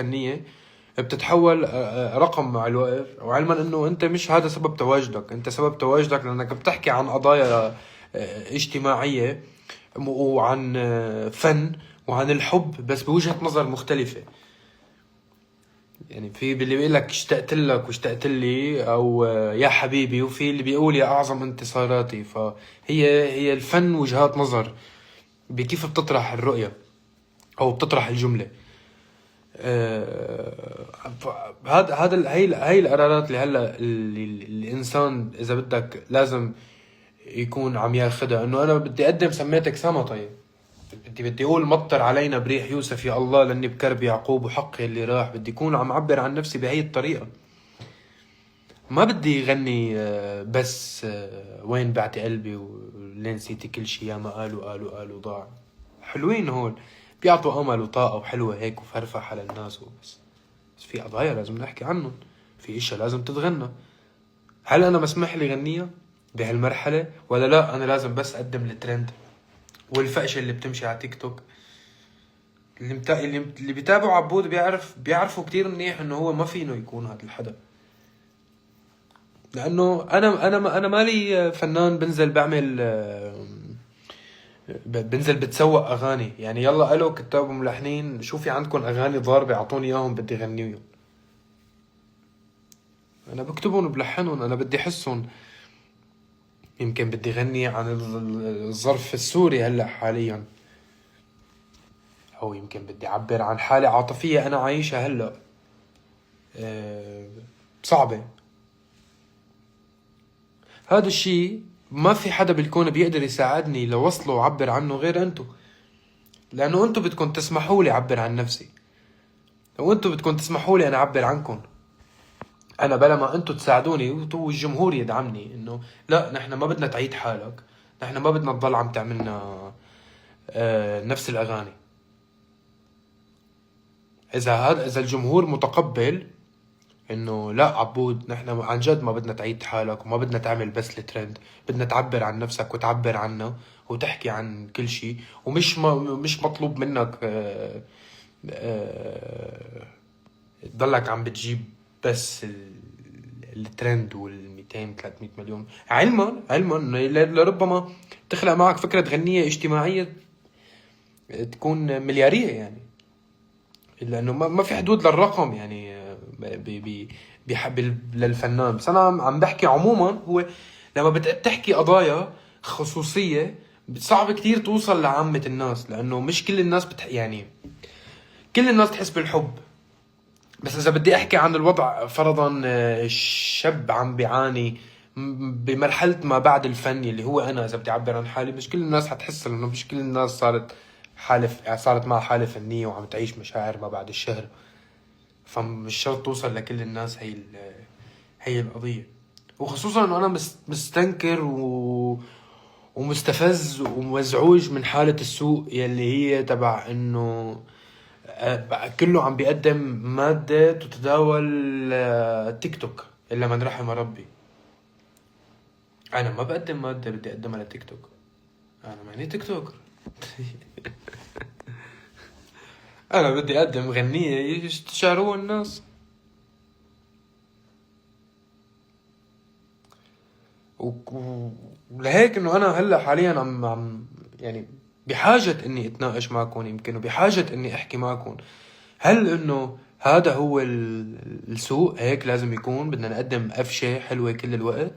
فنية بتتحول رقم مع الوقت، وعلما انه انت مش هذا سبب تواجدك، انت سبب تواجدك لانك بتحكي عن قضايا اجتماعية وعن فن وعن الحب، بس بوجهة نظر مختلفة. يعني في اللي بيقول لك اشتقت لك واشتقت لي، او يا حبيبي، وفي اللي بيقول يا اعظم انتصاراتي. فهي الفن وجهات نظر بكيف بتطرح الرؤية او بتطرح الجملة. هاي القرارات اللي هلا الانسان اذا بدك لازم يكون عم ياخدها. انه انا بدي اقدم سميتك سما، طيب بدي اقول مطر علينا بريح يوسف يا الله، لاني بكرب يعقوب وحقي اللي راح. بدي اكون عم عبر عن نفسي بهي الطريقة. ما بدي غني بس وين بعتي قلبي ولين نسيتي كل شي، يا ما قالوا ضاع. حلوين هول، بيعطوا امل وطاقة وحلوة هيك وفرفح على الناس وبس. بس في قضايا لازم نحكي عنهم، في اشياء لازم تتغنى. هل انا مسمح لي غنيها بهالمرحلة، ولا لا انا لازم بس اقدم الترند والفقشة اللي بتمشي على تيك توك؟ اللي بيتابعوا عبود بيعرفوا كتير منيح انه هو ما فينه يكون هذا الحدا. لانه انا مالي فنان بنزل بعمل بنزل بتسوق اغاني. يعني يلا الو كتاب وملحنين، شو في عندكم اغاني ضاربه اعطوني اياهم بدي غنيهم. انا بكتبهم وبلحنهم، انا بدي احسهم. يمكن بدي غني عن الظرف السوري هلا حاليا، او يمكن بدي اعبر عن حالة عاطفية انا عايشها هلا صعبة. هذا الشي ما في حدا بالكون بيقدر يساعدني لوصله وعبر عنه غير انتو، لانه انتو بدكم تسمحوا لي اعبر عن نفسي، وانتو بدكم تسمحوا لي انا اعبر عنكم. انا بلا ما انتو تساعدوني والجمهور يدعمني انه لا نحن ما بدنا تعيد حالك، نحن ما بدنا تضل عم تعملنا نفس الاغاني. اذا الجمهور متقبل انه لا عبود نحن عن جد ما بدنا تعيد حالك وما بدنا تعمل بس الترند، بدنا تعبر عن نفسك وتعبر عنا وتحكي عن كل شيء، مش مطلوب منك تضلك عم بتجيب بس الترند وال 200 300 مليون. علما لربما تخلق معك فكرة غنية اجتماعية تكون مليارية يعني، لانه ما في حدود للرقم يعني بيحب للفنان. بس انا عم بحكي عموما. هو لما بتحكي قضايا خصوصية صعب كتير توصل لعامة الناس، لانه مش كل الناس يعني كل الناس تحس بالحب. بس اذا بدي احكي عن الوضع فرضا شاب عم بيعاني بمرحلة ما بعد الفن اللي هو انا، اذا بدي اعبر عن حالي، مش كل الناس حتحس، لانه مش كل الناس صارت معها حالة فنية وعم تعيش مشاعر ما بعد الشهر. فمش شرط توصل لكل الناس هي القضية. وخصوصا انه انا مستنكر ومستفز ومزعوج من حالة السوق يلي هي تبع انه كله عم بيقدم مادة تتداول تيك توك الا من رحم ربي. انا ما بقدم مادة بدي اقدمها لتيك توك، انا ماني تيك توكر. انا بدي اقدم غنية يستشعروها الناس. ولهيك انه انا هلا حاليا عم يعني بحاجة اني اتناقش معكم، يمكن وبحاجة اني احكي معكم. هل انه هذا هو السوق هيك لازم يكون؟ بدنا نقدم قفشة حلوة كل الوقت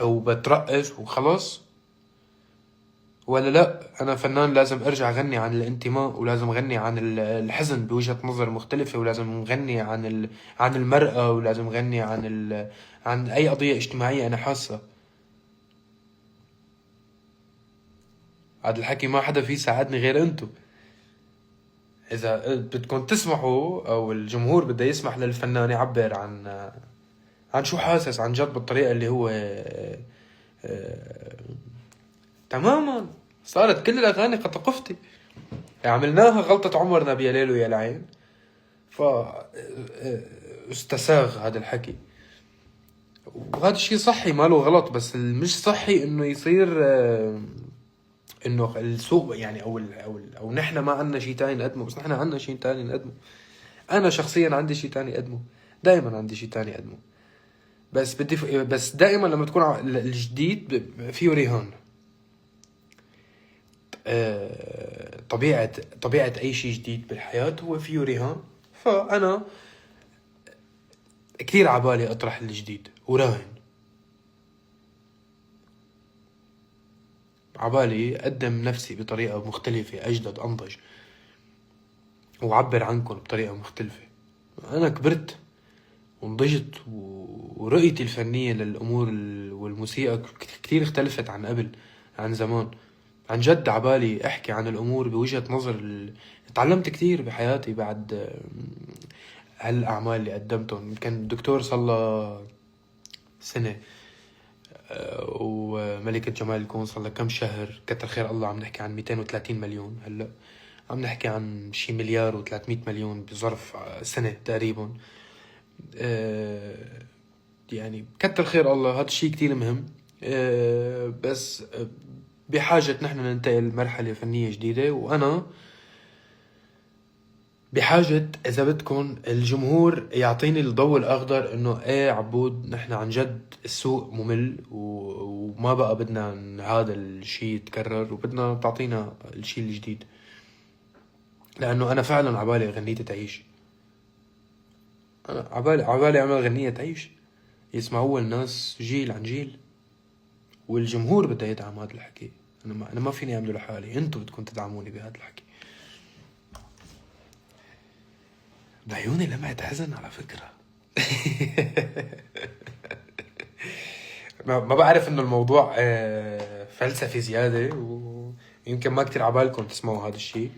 او بترقص وخلص؟ ولا لا انا فنان لازم ارجع غني عن الانتماء، ولازم غني عن الحزن بوجهة نظر مختلفة، ولازم غني عن المرأة، ولازم غني عن اي قضية اجتماعية انا حاسة. هذا الحكي ما حدا فيه يساعدني غير انتو. اذا بدكم تسمحوا او الجمهور بده يسمح للفنان يعبر عن شو حاسس عن جد بالطريقة اللي هو تماما. صارت كل الاغاني قطقفتي، عملناها غلطة عمرنا بيا ليل ويا العين. ف استساغ هذا الحكي، وهذا الشيء صحي ما له غلط. بس مش صحي انه يصير انه السوق يعني او نحن ما عنا شيء تاني نقدمه، بس نحن عنا شيء تاني نقدمه. انا شخصيا عندي شيء تاني اقدمه، دائما عندي شيء تاني اقدمه، بس بس دائما لما تكون الجديد فيه رهان. طبيعة اي شيء جديد بالحياة هو فيه رهان. فانا كثير عبالي اطرح الجديد وراهن، عبالي اقدم نفسي بطريقة مختلفة، اجدد، انضج، وعبر عنكم بطريقة مختلفة. انا كبرت ونضجت، ورؤيتي الفنية للأمور والموسيقى كتير اختلفت عن قبل، عن زمان. عن جد عبالي أحكي عن الأمور بوجهة نظر تعلمت كتير بحياتي بعد هالأعمال اللي قدمتهم. كان دكتور صلى سنة، وملكة جمال الكون صلى كم شهر، كتر خير الله. عم نحكي عن 230 مليون، هلأ عم نحكي عن شي مليار و300 مليون بظرف سنة تقريبا. يعني كتر خير الله، هذا الشيء كتير مهم. بس بحاجة نحن ننتقل لمرحلة فنية جديدة، وأنا بحاجة إذا بدكم الجمهور يعطيني الضوء الأخضر إنه إيه عبود، نحن عن جد السوق ممل وما بقى بدنا هذا الشيء يتكرر، وبدنا تعطينا الشيء الجديد. لأنه أنا فعلا عبالي غنيتي تعيش، أنا عبالي أعمل غنية تعيش يسمعوها الناس جيل عن جيل، والجمهور بده يدعم هذا الحكي. أنا ما فيني أعمله لحالي، أنتوا بدكم تدعموني بهذا الحكي. بعيوني لمعت حزن على فكرة. ما بعرف إنه الموضوع فلسفي زيادة، ويمكن ما كتير عبالكم تسمعوا هذا الشيء،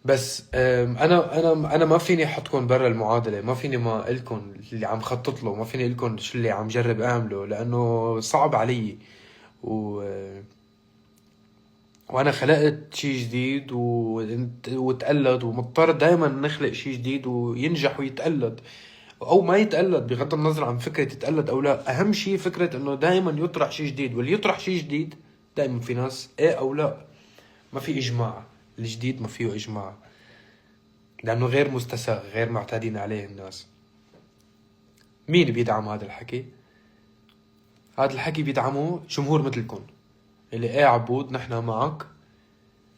بس انا ما فيني احطكم برا المعادله، ما فيني ما لكم اللي عم خطط له، ما فيني لكم شو اللي عم جرب اعمله، لانه صعب علي. وانا خلقت شيء جديد وتقلد، ومضطر دائما نخلق شيء جديد وينجح ويتقلد او ما يتقلد، بغض النظر عن فكره يتقلد او لا. اهم شيء فكره انه دائما يطرح شيء جديد، واللي يطرح شيء جديد دائما في ناس ايه او لا، ما في اجماع. الجديد ما فيه اجماع، لأنه غير مستساغ، غير معتادين عليه الناس. مين بيدعم هذا الحكي؟ هذا الحكي بيدعمه جمهور مثلكم، اللي ايه عبود نحن معك،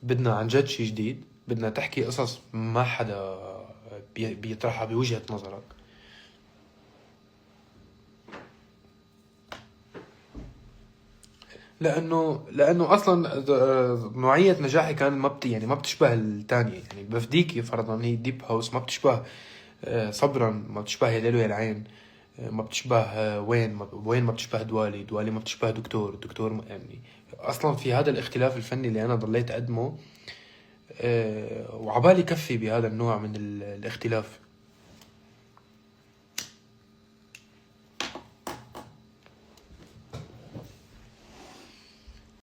بدنا عن جد شي جديد، بدنا تحكي قصص ما حدا بيطرحها بوجهة نظرك. لأنه أصلا نوعية نجاحي كان ما بتشبه التانية. يعني بفديكي فرضا هي ديب هاوس ما بتشبه صبرا، ما بتشبه يا ليل ويا العين، ما بتشبه وين ما بتشبه دوالي ما بتشبه دكتور يعني اصلا في هذا الاختلاف الفني اللي انا ضليت اقدمه. وعبالي كفي بهذا النوع من الاختلاف.